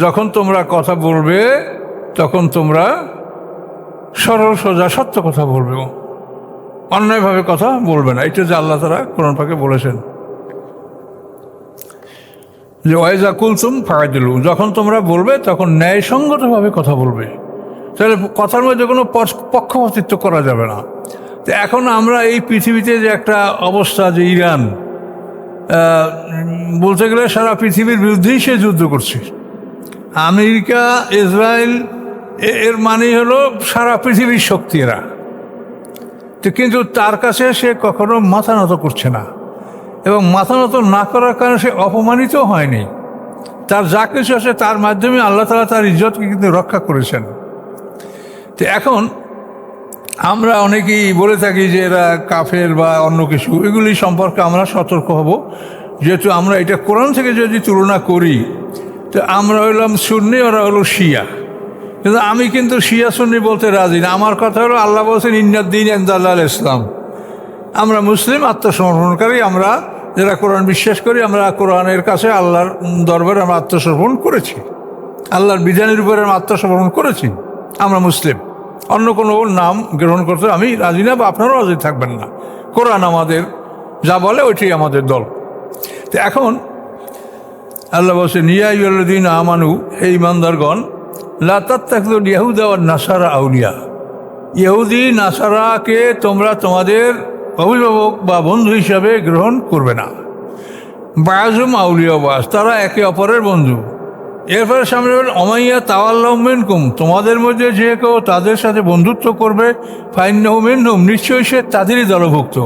যখন তোমরা কথা বলবে তখন তোমরা সরল সোজা সত্য কথা বলবে, অন্যায়ভাবে কথা বলবে না। এটা যে আল্লাহ তাআলা কোরআন পাকে বলেছেন যে ওয়াইজা কুলতুম ফাআদিলু, যখন তোমরা বলবে তখন ন্যায়সঙ্গতভাবে কথা বলবে। তাহলে কথার মধ্যে কোনো পক্ষপাতিত্ব করা যাবে না। তো এখন আমরা এই পৃথিবীতে যে একটা অবস্থা, যে ইরান বলতে গেলে সারা পৃথিবীর বিরুদ্ধেই সে যুদ্ধ করছে, আমেরিকা ইসরায়েল, এর মানে হলো সারা পৃথিবীর শক্তি এরা। তো কিন্তু তার কাছে সে কখনো মাথা নত করছে না, এবং মাথা নত না করার কারণে সে অপমানিত হয়নি। তার যা কিছু আছে তার মাধ্যমে আল্লাহ তাআলা তার ইজ্জতকে কিন্তু রক্ষা করেছেন। তো এখন আমরা অনেকেই বলে থাকি যে এরা কাফের বা অন্য কিছু, এগুলি সম্পর্কে আমরা সতর্ক হব। যেহেতু আমরা এটা কোরআন থেকে যদি তুলনা করি, তো আমরা হইলাম সুন্নি, ওরা হলো শিয়া। কিন্তু আমি কিন্তু শিয়া সুন্নি বলতে রাজি না। আমার কথা হলো আল্লাহ বলছেন ইন্নাদ্দীন ইনদাল্লাহ ইসলাম। আমরা মুসলিম, আত্মসমর্পণকারী, আমরা যারা কোরআন বিশ্বাস করি, আমরা কোরআনের কাছে আল্লাহর দরবারে আমরা আত্মসমর্পণ করেছি, আল্লাহর বিধানের উপরে আমরা আত্মসমর্পণ করেছি। আমরা মুসলিম, অন্য কোনো নাম গ্রহণ করতে আমি রাজি না, বা আপনারাও রাজি থাকবেন না। কোরআন আমাদের যা বলে ওইটাই আমাদের দল। তো এখন আল্লাহ বলছেন ইয়া আইয়ুহাল্লাযীনা আমানু, হে ঈমানদারগণ, লা তাত্তাখিযুল ইয়াহুদা ওয়ান নাসারা আউলিয়া, ইহুদি নাসারাকে তোমরা তোমাদের অভিভাবক বা বন্ধু হিসাবে গ্রহণ করবে না। বাযুম আউলিয়া বাস, তারা একে অপরের বন্ধু। এরপরে সামনে বলেন ওমাইয়া তাওয়াল্লাহু মিনকুম, তোমাদের মধ্যে যে কেউ তাদের সাথে বন্ধুত্ব করবে, ফাইন্নাহু মিনহুম, নিশ্চয়ই সে তাদেরই দলভুক্ত।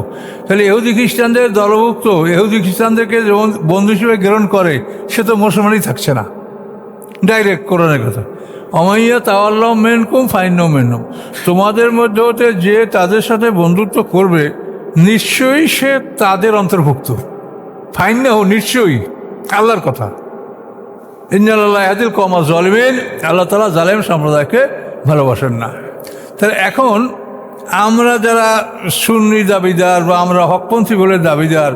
তাহলে ইহুদি খ্রিস্টানদের দলভুক্ত, ইহুদি খ্রিস্টানদেরকে যেমন বন্ধু হিসেবে গ্রহণ করে, সে তো মুসলমানই থাকছে না। ডাইরেক্ট কোরআনের কথা, ওমাইয়া তাওয়াল্লাহু মিনকুম ফাইন্নাহু মিনহুম, তোমাদের মধ্যে হতে যে তাদের সাথে বন্ধুত্ব করবে, নিশ্চয়ই সে তাদের অন্তর্ভুক্ত। ফাইন্নাহু, নিশ্চয়ই, আল্লাহর কথা। ইন্নাল্লাহা লা ইয়াহদিল কওমাজ জালিমিন, আল্লাহ তাআলা জালেম সম্প্রদায়কে ভালোবাসেন না। তাহলে এখন আমরা যারা সুন্নি দাবিদার বা আমরা হকপন্থী বলে দাবিদার,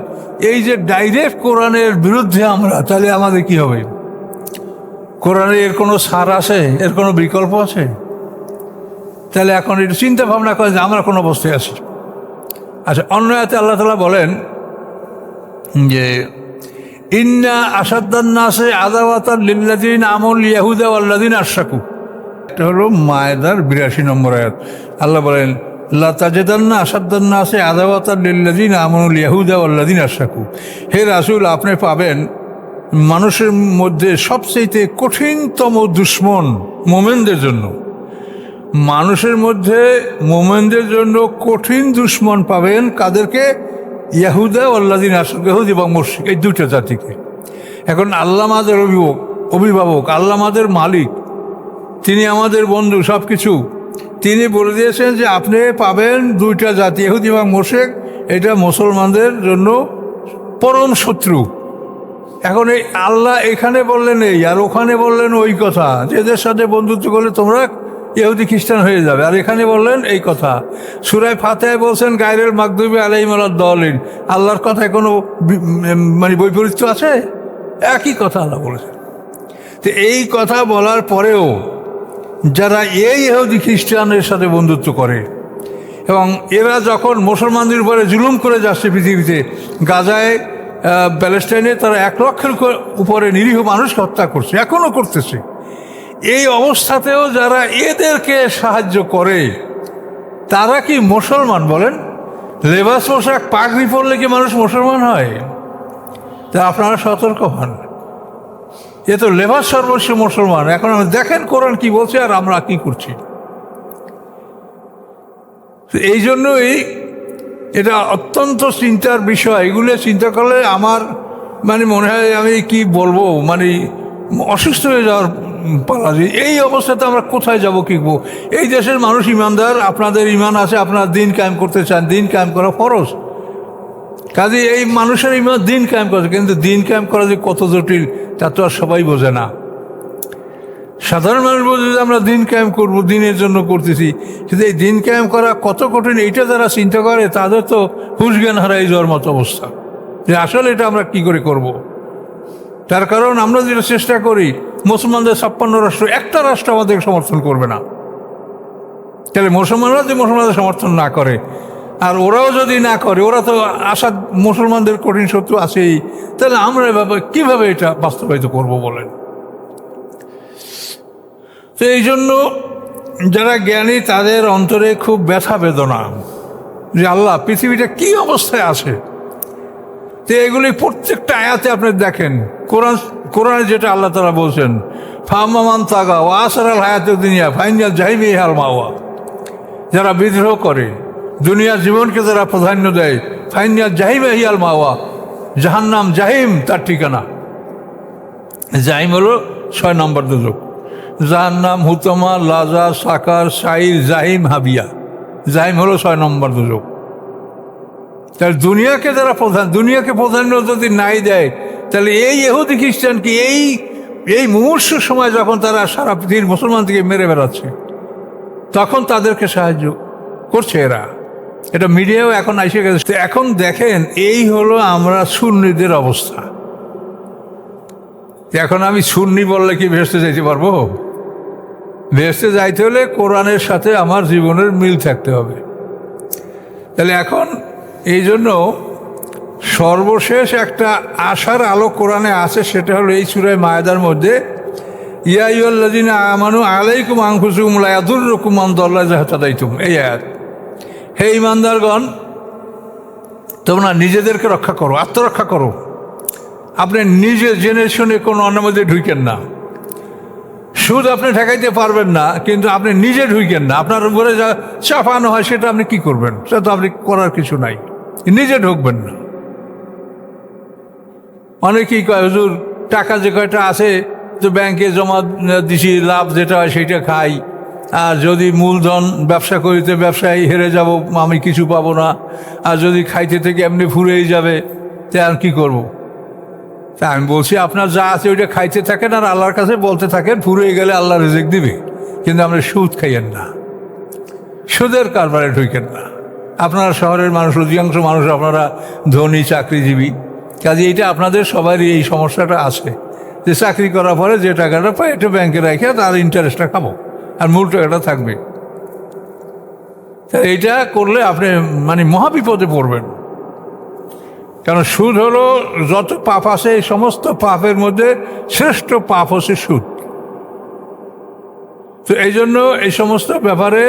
এই যে ডাইরেক্ট কোরআনের বিরুদ্ধে আমরা, তাহলে আমাদের কি হবে? কোরআনে এর কোনো সার আছে? এর কোনো বিকল্প আছে? তাহলে এখন একটু চিন্তা ভাবনা করে যে আমরা কোন অবস্থায় আছি। আচ্ছা, অন্য আয়াতে আল্লাহ তাআলা বলেন যে ইন্না আসাদ্দান নাসে আদাওয়াতান লিল্লাযিনা আমানুল ইয়াহুদা ওয়াল্লাযিনা আশরাকু। এটা হলো মায়েদার 82 নম্বর আয়াত। আল্লাহ বলেন লা তাজিদান্না আসাদ্দান নাসে আদাওয়াতান লিল্লাযিনা আমানুল ইয়াহুদা ওয়াল্লাযিনা আশরাকু। হে রাসূল, আপনি পাবেন মানুষের মধ্যে সবচেয়ে কঠিনতম দুশমন মুমিনদের জন্য। মানুষের মধ্যে মুমিনদের জন্য কঠিন দুশমন পাবেন কাদেরকে? ইয়াহুদা ওয়াল্লাযিনা আশরাকু, ইহুদি এবং মুশরিক, এই দুটো জাতিকে। এখন আল্লাহ আমাদের অভিভাবক, আল্লাহ আমাদের মালিক, তিনি আমাদের বন্ধু, সব কিছু। তিনি বলে দিয়েছেন যে আপনি পাবেন দুইটা জাতি, ইহুদি এবং মুশরিক। এটা মুসলমানদের জন্য পরম শত্রু। এখন এই আল্লাহ এখানে বললেন এই, আর ওখানে বললেন ওই কথা, যে এদের সাথে বন্ধুত্ব করলে তোমরা ইহুদি খ্রিস্টান হয়ে যাবে। আর এখানে বললেন এই কথা। সূরা ফাতিহায় বলছেন গায়রুল মাগদুবি আলাইহিম ওয়ালাদ-দাল্লিন। আল্লাহর কথায় কোনো মানে বৈপরীত্য আছে? একই কথা আল্লাহ বলেছেন। তো এই কথা বলার পরেও যারা এই ইহুদি খ্রিস্টানের সাথে বন্ধুত্ব করে, এবং এরা যখন মুসলমানদের উপরে জুলুম করে যাচ্ছে পৃথিবীতে, গাজায়, প্যালেস্টাইনে তারা 1 লক্ষের উপরে নিরীহ মানুষকে হত্যা করছে, এখনও করতেছে। এই অবস্থাতেও যারা এদেরকে সাহায্য করে, তারা কি মুসলমান বলেন? লেবাস পোশাক পাগড়ি পরলে কি মানুষ মুসলমান হয়? তা আপনারা সতর্ক হন। এ তো লেবাস সর্বস্ব মুসলমান। এখন আমি দেখেন কোরআন কি বলছে আর আমরা কি করছি। এই জন্যই এটা অত্যন্ত চিন্তার বিষয়। এগুলো চিন্তা করলে আমার মানে মনে হয় আমি কি বলবো, মানে অসুস্থ হয়ে যাওয়ার পালা। এই অবস্থাতে আমরা কোথায় যাব, কি করবো? এই দেশের মানুষ ইমানদার, আপনাদের ইমান আছে, আপনারা দিন কায়েম করতে চান, দিন কায়েম করা ফরজ। কাজে এই মানুষের ইমান দিন কায়েম করে, কিন্তু দিন কায়েম করা যে কত জটিল তা তো আর সবাই বোঝে না। সাধারণ মানুষ বোঝে যে আমরা দিন কায়েম করবো, দিনের জন্য করতেছি, কিন্তু এই দিন কায়েম করা কত কঠিন এইটা যারা চিন্তা করে তাদের তো হুঁশ জ্ঞান হারাই যাওয়ার মতো অবস্থা, যে আসলে এটা আমরা কি করে করব। তার কারণ আমরা যেটা চেষ্টা করি মুসলমানদের 56 রাষ্ট্র, একটা রাষ্ট্র আমাদের সমর্থন করবে না। তাহলে মুসলমানরা যদি মুসলমানদের সমর্থন না করে, আর ওরাও যদি না করে, ওরা তো আসাদ মুসলমানদের কঠিন শত্রু আছেই, তাহলে আমরা কিভাবে এটা বাস্তবায়িত করব বলেন? তো এই জন্য যারা জ্ঞানী তাদের অন্তরে খুব ব্যথা বেদনা যে আল্লাহ পৃথিবীটা কি অবস্থায় আছে। তো এগুলি প্রত্যেকটা আয়াতে আপনি দেখেন, কোরআনে যেটা আল্লাহ তাআলা বলছেন, ফাম্মান তাগা ওয়া আসারাল হায়াতুদ দুনিয়া ফাইনাল জাহিমি হাল মাওয়া, যারা বিদ্রোহ করে, দুনিয়ার জীবনকে যারা প্রাধান্য দেয়, ফাইনাল জাহিমে হিয়াল মাওয়া, জাহান্নাম জাহিম তার ঠিকানা। জাহিম হলো 6 নম্বর দুজক, জাহান্নাম, হুতমা, লাজা, সাকার, সাইর, জাহিম, হাবিয়া। জাহিম হলো 6 নম্বর দুজক। তাহলে দুনিয়াকে যারা দুনিয়াকে প্রাধান্য যদি নাই দেয়, তাহলে এই ইহুদি খ্রিস্টানকে এই মুমূর্ষ সময় যখন তারা সারা পৃথিবীর মুসলমান থেকে মেরে বেড়াচ্ছে, তখন তাদেরকে সাহায্য করছে এরা। এটা মিডিয়াও এখন এসে গেছে। এখন দেখেন, এই হলো আমরা সুন্নিদের অবস্থা। এখন আমি সুন্নি বললে কি ভেস্তে যাইতে পারবো? ভেস্তে যাইতে হলে কোরআনের সাথে আমার জীবনের মিল থাকতে হবে। তাহলে এখন এই জন্য সর্বশেষ একটা আশার আলো কোরআনে আছে, সেটা হলো এই সূরা মায়েদার মধ্যে, ইয়া আইয়ুহাল্লাযীনা আমানু আলাইকুম আনফুসাকুম লা ইয়াদুররুকুম মান দাল্লা ইযা ইহতাদাইতুম। এই আয়াত, হে ঈমানদারগণ, তোমরা নিজেদেরকে রক্ষা করো, আত্মরক্ষা করো। আপনি নিজে জেনে শুনে কোনো অন্যের মধ্যে ঢুকেন না। সুদ আপনি ঠেকাইতে পারবেন না, কিন্তু আপনি নিজে ঢুকেন না। আপনার উপরে যা চাপানো হয় সেটা আপনি কি করবেন? সেটা তো আপনি করার কিছু নাই, নিজে ঢুকবেন না। অনেকেই কয়, হুজুর টাকা যে কয়টা আছে তো ব্যাংকে জমা দিছি, লাভ যেটা হয় সেটা খাই, আর যদি মূলধন ব্যবসা করিতে ব্যবসায় হেরে যাব, আমি কিছু পাবো না, আর যদি খাইতে থেকে এমনি ফুরেই যাবে, তা আর কী করবো? তা আমি বলছি, আপনার যা আছে ওইটা খাইতে থাকেন আর আল্লাহর কাছে বলতে থাকেন, ফুরিয়ে গেলে আল্লাহ রিজিক দিবে। কিন্তু আমরা সুদ খাইয়েন না, সুদের কারবারে ঢুকেন না। আপনারা শহরের মানুষ, অধিকাংশ মানুষ আপনারা ধনী চাকরিজীবী, কাজে এইটা আপনাদের সবারই এই সমস্যাটা আছে যে চাকরি করার পরে যে টাকাটা পাই এটা ব্যাংকে রেখে তার ইন্টারেস্টটা খাবো, আর মূল টাকাটা থাকবে। এইটা করলে আপনি মানে মহাবিপদে পড়বেন। কারণ সুদ হলো, যত পাপ আছে এই সমস্ত পাপের মধ্যে শ্রেষ্ঠ পাপ হচ্ছে সুদ। তো এই জন্য এই সমস্ত ব্যাপারে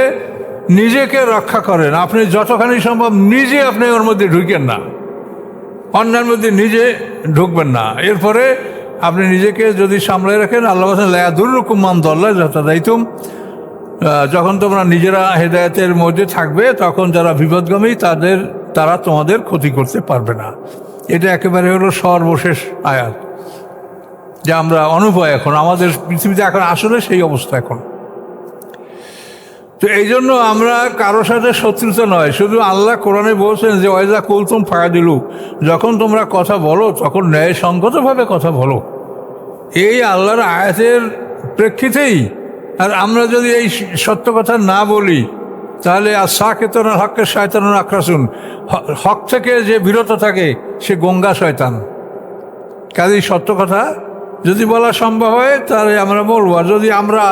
নিজেকে রক্ষা করেন। আপনি যতখানি সম্ভব নিজে আপনি ওর মধ্যে ঢুকেন না, অন্যের মধ্যে নিজে ঢুকবেন না। এরপরে আপনি নিজেকে যদি সামলে রাখেন, আল্লাহ বলেন লা ইয়াদুররুকুম মান দাল্লা ইযা ইহতাদাইতুম, যখন তোমরা নিজেরা হেদায়েতের মধ্যে থাকবে, তখন যারা বিপদগামী তারা তোমাদের ক্ষতি করতে পারবে না। এটা একেবারে হলো সর্বশেষ আয়াত, যে আমরা অনুভয় এখন আমাদের পৃথিবীতে এখন আসলে সেই অবস্থা এখন। তো এই জন্য আমরা কারোর সাথে শত্রুতা নয়, শুধু আল্লাহ কোরআনে বলছেন যে ওয়াইজা কুলতুম ফায়াদিলু, যখন তোমরা কথা বলো তখন ন্যায়সঙ্গতভাবে কথা বলো। এই আল্লাহর আয়াতের প্রেক্ষিতেই। আর আমরা যদি এই সত্য কথা না বলি, তাহলে আর সাকেতনা হকের শয়তানুন আখরাসুন, হক থেকে যে বিরত থাকে সে গঙ্গা শয়তান। কাজেই সত্য কথা যদি বলা সম্ভব হয় তাহলে আমরা বলবো, আর যদি আমরা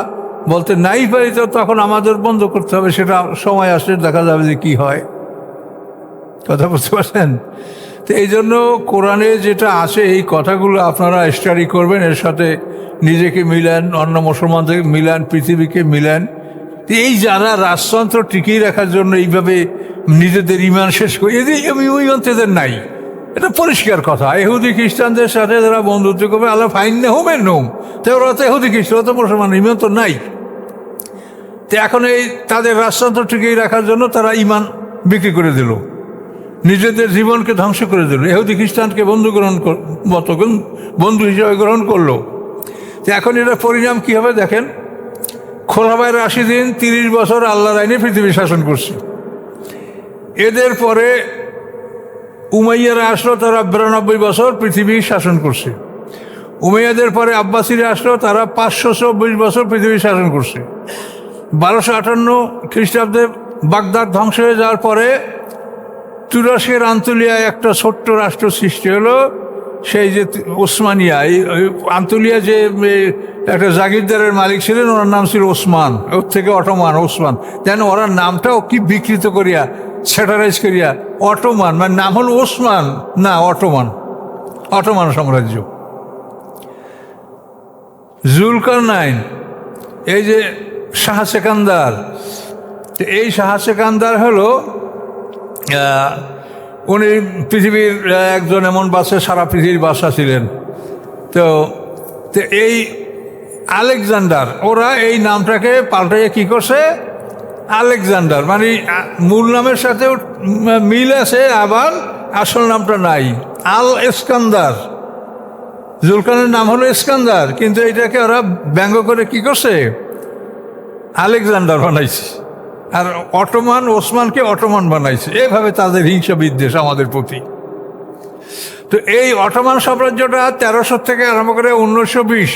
বলতে নাই পারি তো তখন আমাদের বন্ধ করতে হবে। সেটা সময় আসলে দেখা যাবে যে কি হয়। কথা বুঝতে পারছেন? তো এই জন্য কোরআনে যেটা আছে এই কথাগুলো আপনারা স্টাডি করবেন, এর সাথে নিজেকে মিলান, অন্য মুসলমানদের মিলান, পৃথিবীকে মিলান। এই যারা রাজতন্ত্র টিকিয়ে রাখার জন্য এইভাবে নিজেদের ইমান শেষ করে, এদের ইমান তাদের নাই, এটা পরিষ্কার কথা। ইহুদি খ্রিস্টানদের সাথে যারা বন্ধুত্ব করবে, আল্লাহ ফাইন না হোমের নোম, তো ওরা তো ইহুদি খ্রিস্টান, তো মুসলমান, ইমান তো নাই। তো এখন এই তাদের রাজতন্ত্র টিকিয়ে রাখার জন্য তারা ইমান বিক্রি করে দিল, নিজেদের জীবনকে ধ্বংস করে দিল, ইহুদি খ্রিস্টানকে বন্ধু হিসেবে গ্রহণ করলো। তো এখন এটা পরিণাম কী হবে দেখেন। খোলাফায়ে রাশিদিন 30 বছর আল্লাহর আইনে পৃথিবী শাসন করছে। এদের পরে উমাইয়ারা আসলো, তারা 92 বছর পৃথিবী শাসন করছে। উমাইয়াদের পরে আব্বাসীরা আসলো, তারা 524 বছর পৃথিবী শাসন করছে। 1258 খ্রিস্টাব্দে বাগদাদ ধ্বংস হয়ে যাওয়ার পরে তুরস্কের আন্তলিয়ায় একটা ছোট্ট রাষ্ট্র সৃষ্টি হলো, সেই যে ওসমানিয়া। এই আন্তলিয়া যে একটা জাগিরদারের মালিক ছিলেন, ওনার নাম ছিল ওসমান, ওর থেকে অটোমান ওসমান, যেন ওরা নামটাও কি বিকৃত করিয়া স্যাটারাইজ করিয়া অটোমান, মানে নাম হল ওসমান না অটোমান, অটোমান সাম্রাজ্য। জুলকারনাইন, এই যে শাহ সেকান্দার, এই শাহ সেকান্দার হলো উনি পৃথিবীর একজন এমন বাদশা, সারা পৃথিবীর বাদশা ছিলেন। তো এই আলেকজান্ডার, ওরা এই নামটাকে পাল্টাইয়ে কি করছে আলেকজান্ডার, মানে মূল নামের সাথেও মিল আছে, আবার আসল নামটা নাই, আল ইস্কান্দার। জুলকানের নাম হলো ইস্কান্দার, কিন্তু এটাকে ওরা ব্যঙ্গ করে কি করছে আলেকজান্ডার বানাইছে, আর অটোমান ওসমানকে অটোমান বানাইছে। এইভাবে তাদের হিংসা বিদ্বেষ আমাদের প্রতি। তো এই অটোমান সাম্রাজ্যটা 1300 থেকে আরম্ভ করে 1920,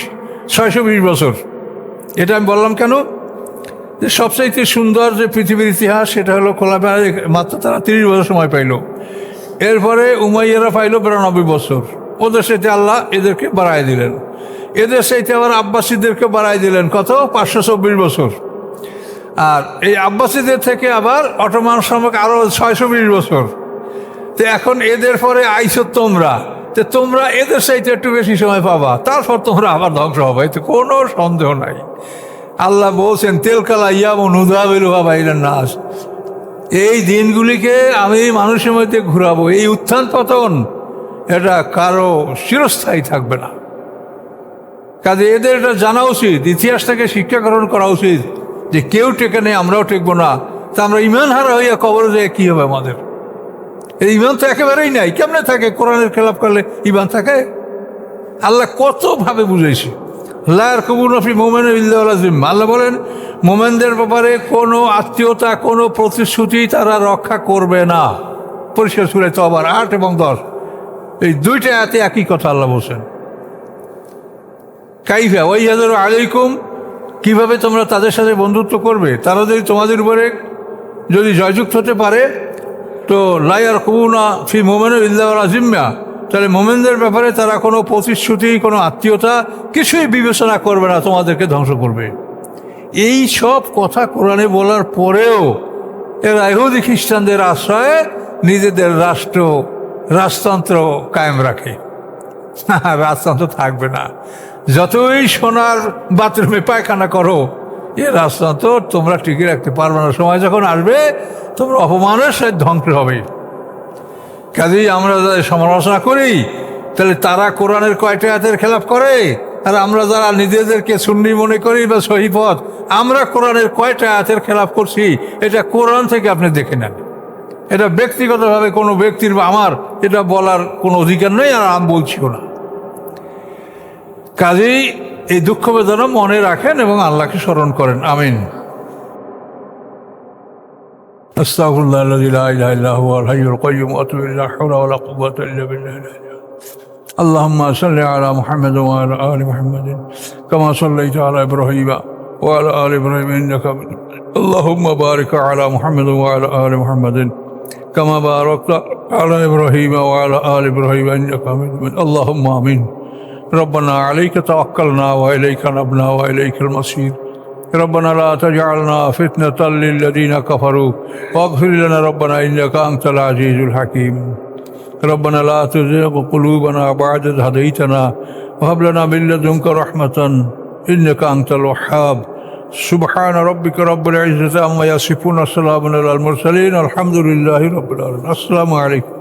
620 বছর। এটা আমি বললাম কেন, যে সবচাইতে সুন্দর যে পৃথিবীর ইতিহাস সেটা হলো খোলাফায়, মাত্র তারা 30 বছর সময় পাইল। এরপরে উমাইয়ারা পাইল 92 বছর, ওদের সাথে আল্লাহ এদেরকে বাড়াই দিলেন। এদের সাথে আবার আব্বাসীদেরকে বাড়াই দিলেন কত, 524 বছর। আর এই আব্বাসীদের থেকে আবার অটোমান সম্পর্কে আরও 620 বছর। তো এখন এদের পরে আইসো তোমরা, তো তোমরা এদের সাথে একটু বেশি সময় পাবা, তারপর তোমরা আবার ধ্বংস হবে, এতে কোনো সন্দেহ নাই। আল্লাহ বলছেন তেলকালা ইয়ামুন নুদাবিলুহা বাইনান নাস, এই দিনগুলিকে আমি মানুষের মধ্যে ঘুরাবো। এই উত্থান পতন এটা কারো চিরস্থায়ী থাকবে না। কাজে এদের এটা জানা উচিত, ইতিহাস থেকে শিক্ষা গ্রহণ করা উচিত যে কেউ টেকে নেই, আমরাও টেকবো না। তা আমরা ইমান হারা হইয়া কবরে যায় কী হবে আমাদের? এই ইমান তো একেবারেই নাই। কেমনে থাকে? কোরআনের খেলাপ করলে ইমান থাকে? আল্লাহ কতভাবে বুঝাইছে, লার কবুল নফি মোমেন ইল্লাজিম। আল্লাহ বলেন মোমেনদের ব্যাপারে কোনো আত্মীয়তা, কোনো প্রতিশ্রুতি তারা রক্ষা করবে না। পরিষ্কার সূরা তওবা 8 এবং 10, এই দুইটা আয়াতে একই কথা আল্লাহ বলছেন। কাইফা ওয়াইয়াদারু আলাইকুম, কিভাবে তোমরা তাদের সাথে বন্ধুত্ব করবে? তারা যদি তোমাদের উপরে যদি জয়যুক্ত হতে পারে, তো লায়ার কবুনা ফি মোমেন ইল্লাজিম্মা, তাহলে মোমেনদের ব্যাপারে তারা কোনো প্রতিশ্রুতি, কোনো আত্মীয়তা কিছুই বিবেচনা করবে না, তোমাদেরকে ধ্বংস করবে। এই সব কথা কোরআনে বলার পরেও এরা ইহুদি খ্রিস্টানদের আশ্রয়ে নিজেদের রাজতন্ত্র কায়েম রাখে। রাজতন্ত্র থাকবে না, যতই সোনার বাথরুমে পায়খানা করো, এ রাজতন্ত্র তোমরা টিকে রাখতে পারবে না। সময় যখন আসবে তোমরা অপমানের সাথে ধ্বংস হবে। কাজেই আমরা যাদের সমালোচনা করি, তাহলে তারা কোরআনের কয়টা আয়াতের খেলাপ করে, আর আমরা যারা নিজেদেরকে সুন্নি মনে করি বা সহি পথ, আমরা কোরআনের কয়টা আয়াতের খেলাপ করছি এটা কোরআন থেকে আপনি দেখে নেন। এটা ব্যক্তিগতভাবে কোনো ব্যক্তির বা আমার এটা বলার কোনো অধিকার নেই, আর আমি বলছিও না। কাজেই এই দুঃখ বেদনা মনে রাখেন এবং আল্লাহকে স্মরণ করেন। আমিন। আস্তাগফিরুল্লাহাল্লাযী লা ইলাহা ইল্লা হুয়াল হাইয়ুল কাইয়্যুম ওয়া আতুবু ইলাইহি, লা হাওলা ওয়া লা কুওয়াতা ইল্লা বিল্লাহ। আল্লাহুম্মা সাল্লি আলা মুহাম্মাদ ওয়া আলা আলি মুহাম্মাদিন কামা সাল্লাইতা আলা ইব্রাহিম ওয়া আলা আলি ইব্রাহিম ইন্নাকা হামিদুম মাজিদ। আল্লাহুম্মা বারিক আলা মুহাম্মাদ ওয়া আলা আলি মুহাম্মাদিন কামা বারাকতা আলা ইব্রাহিম ওয়া আলা আলি ইব্রাহিম ইন্নাকা হামিদুম মাজিদ। আল্লাহুম্মা আমিন। ربنا عليك توكلنا وإليك نبنا وإليك المصير. ربنا لا تجعلنا فتنة للذين كفروا واغفر لنا ربنا إنك أنت العزيز الحكيم. ربنا لا تزغ قلوبنا بعد إذ هديتنا وهب لنا من لدنك رحمة إنك أنت الوهاب. سبحان ربك رب العزة عما يصفون، السلام على المرسلين، الحمد لله رب العالمين. السلام عليكم.